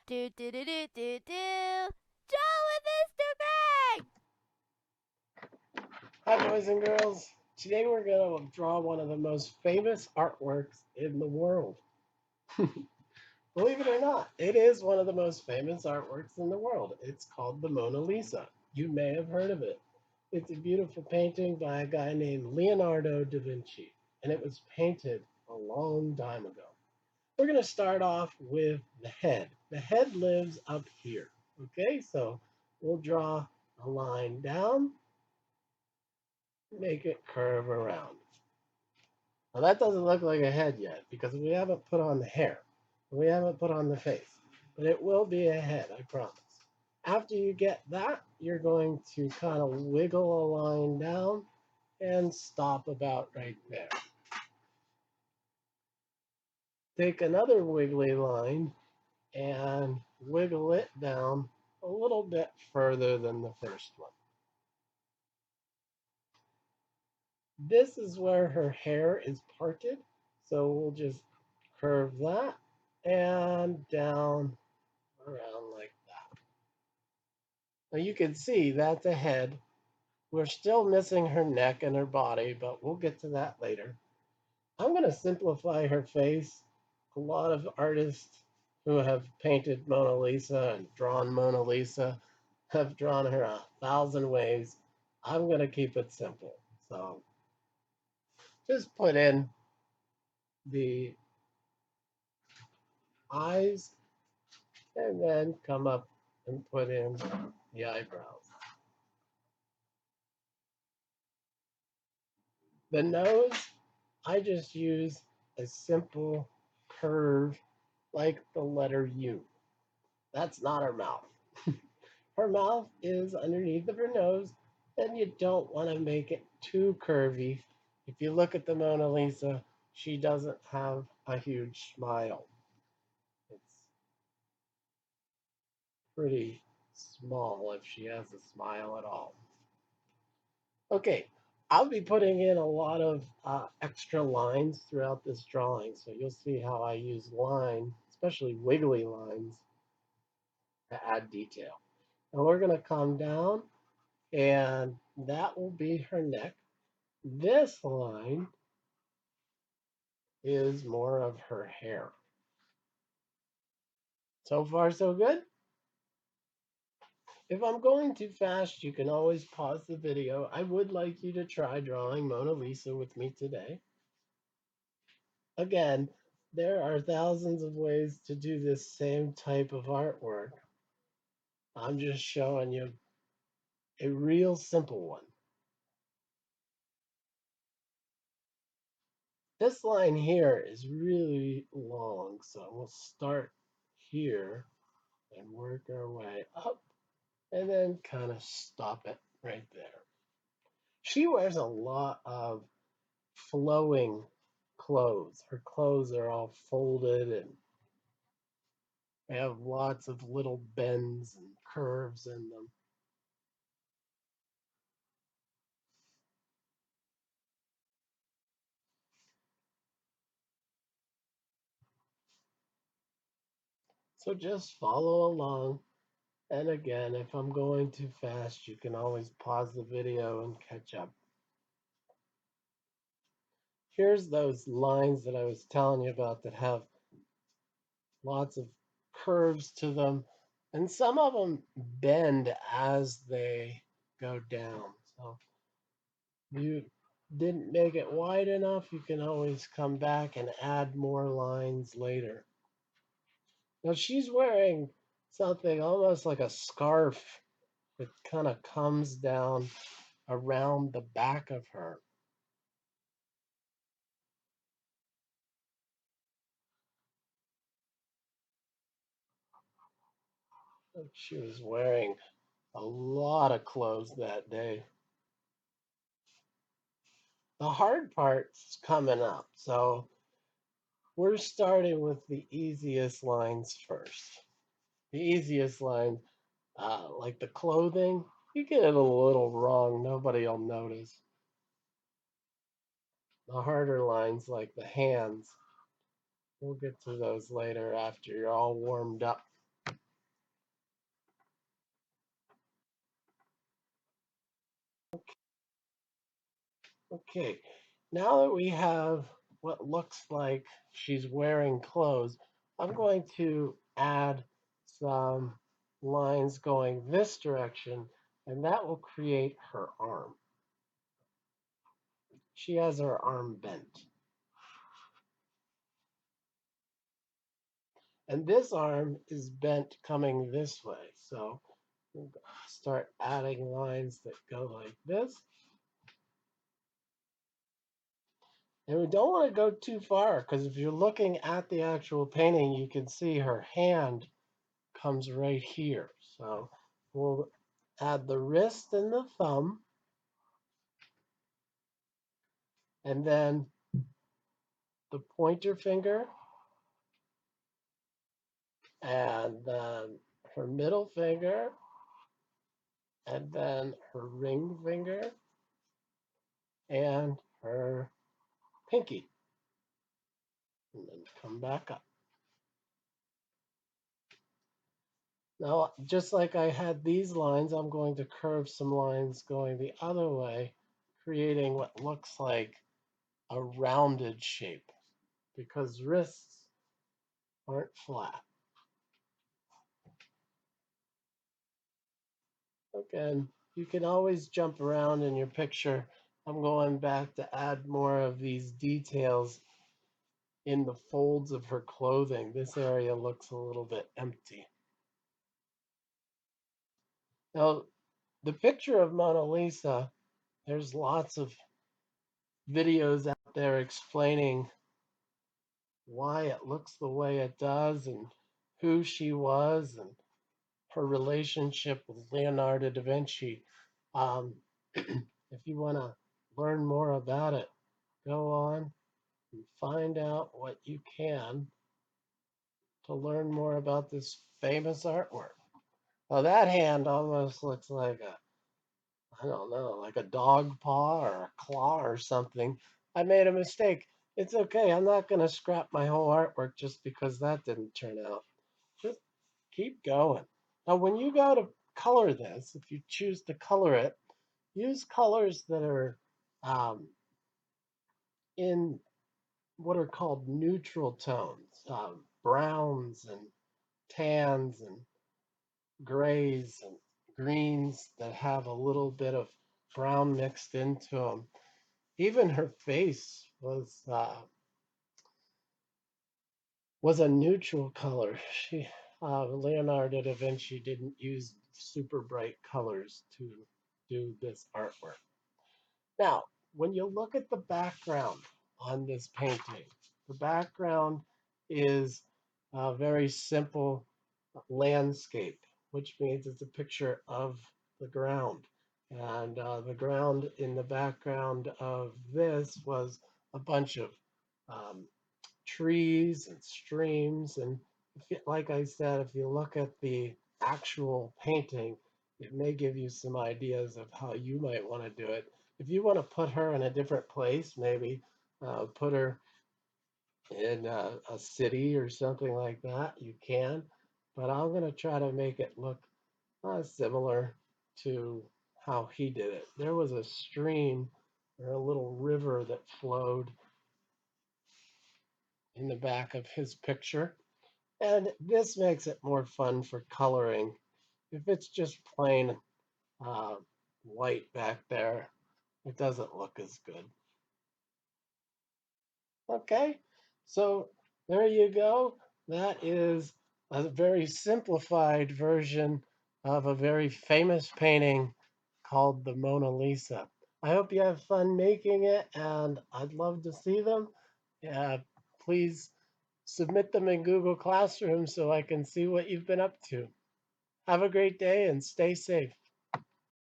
Do do do do do do. Draw with Mr. Greg. Hi, boys and girls. Today we're going to draw one of the most famous artworks in the world. Believe it or not, it is one of the most famous artworks in the world. It's called the Mona Lisa. You may have heard of it. It's a beautiful painting by a guy named Leonardo da Vinci, and it was painted a long time ago. We're going to start off with the head. The head lives up here. Okay, so we'll draw a line down, make it curve around. Now that doesn't look like a head yet because we haven't put on the hair. We haven't put on the face. But it will be a head, I promise. After you get that, you're going to kind of wiggle a line down and stop about right there. Take another wiggly line and wiggle it down a little bit further than the first one. This is where her hair is parted. So we'll just curve that and down around like that. Now you can see that's a head. We're still missing her neck and her body, but we'll get to that later. I'm going to simplify her face. A lot of artists who have painted Mona Lisa and drawn Mona Lisa have drawn her 1,000 ways. I'm going to keep it simple. So just put in the eyes and then come up and put in the eyebrows. The nose, I just use a simple curve like the letter U. That's not her mouth. Her mouth is underneath of her nose, and you don't want to make it too curvy. If you look at the Mona Lisa, she doesn't have a huge smile. It's pretty small if she has a smile at all. Okay, I'll be putting in a lot of extra lines throughout this drawing, so you'll see how I use line, especially wiggly lines, to add detail. And we're going to come down, and that will be her neck. This line is more of her hair. So far, so good. If I'm going too fast, you can always pause the video. I would like you to try drawing Mona Lisa with me today. Again, there are thousands of ways to do this same type of artwork. I'm just showing you a real simple one. This line here is really long, so we'll start here and work our way up and then kind of stop it right there. She wears a lot of flowing clothes. Her clothes are all folded and they have lots of little bends and curves in them. So just follow along. And again, if I'm going too fast, you can always pause the video and catch up. Here's those lines that I was telling you about that have lots of curves to them. And some of them bend as they go down. So if you didn't make it wide enough, you can always come back and add more lines later. Now she's wearing something almost like a scarf that kind of comes down around the back of her. She was wearing a lot of clothes that day. The hard part's coming up, so we're starting with the easiest lines first. The easiest line, like the clothing, you get it a little wrong, nobody will notice. The harder lines, like the hands, we'll get to those later after you're all warmed up. Okay, now that we have what looks like she's wearing clothes, I'm going to add some lines going this direction, and that will create her arm. She has her arm bent. And this arm is bent coming this way. So we'll start adding lines that go like this. And we don't want to go too far because if you're looking at the actual painting, you can see her hand comes right here. So we'll add the wrist and the thumb, and then the pointer finger, and then her middle finger, and then her ring finger, and her pinky. And then come back up. Now, just like I had these lines, I'm going to curve some lines going the other way, creating what looks like a rounded shape because wrists aren't flat. Again, you can always jump around in your picture. I'm going back to add more of these details in the folds of her clothing. This area looks a little bit empty. Now, the picture of Mona Lisa, there's lots of videos out there explaining why it looks the way it does and who she was and her relationship with Leonardo da Vinci. If you want to learn more about it, go on and find out what you can to learn more about this famous artwork. Well, that hand almost looks like I don't know, like a dog paw or a claw or something. I made a mistake. It's okay. I'm not going to scrap my whole artwork just because that didn't turn out. Just keep going. Now, when you go to color this, if you choose to color it, use colors that are in what are called neutral tones, browns and tans and grays and greens that have a little bit of brown mixed into them. Even her face was a neutral color. She Leonardo da Vinci didn't use super bright colors to do this artwork. Now, when you look at the background on this painting, the background is a very simple landscape, which means it's a picture of the ground. And the ground in the background of this was a bunch of um, trees and streams. And like I said, if you look at the actual painting, it may give you some ideas of how you might want to do it. If you want to put her in a different place, maybe put her in a city or something like that, you can. But I'm going to try to make it look similar to how he did it. There was a stream or a little river that flowed in the back of his picture. And this makes it more fun for coloring. If it's just plain uh, white back there, it doesn't look as good. Okay, so there you go. That is a very simplified version of a very famous painting called the Mona Lisa. I hope you have fun making it, and I'd love to see them. Uh, Please submit them in Google Classroom so I can see what you've been up to. Have a great day and stay safe.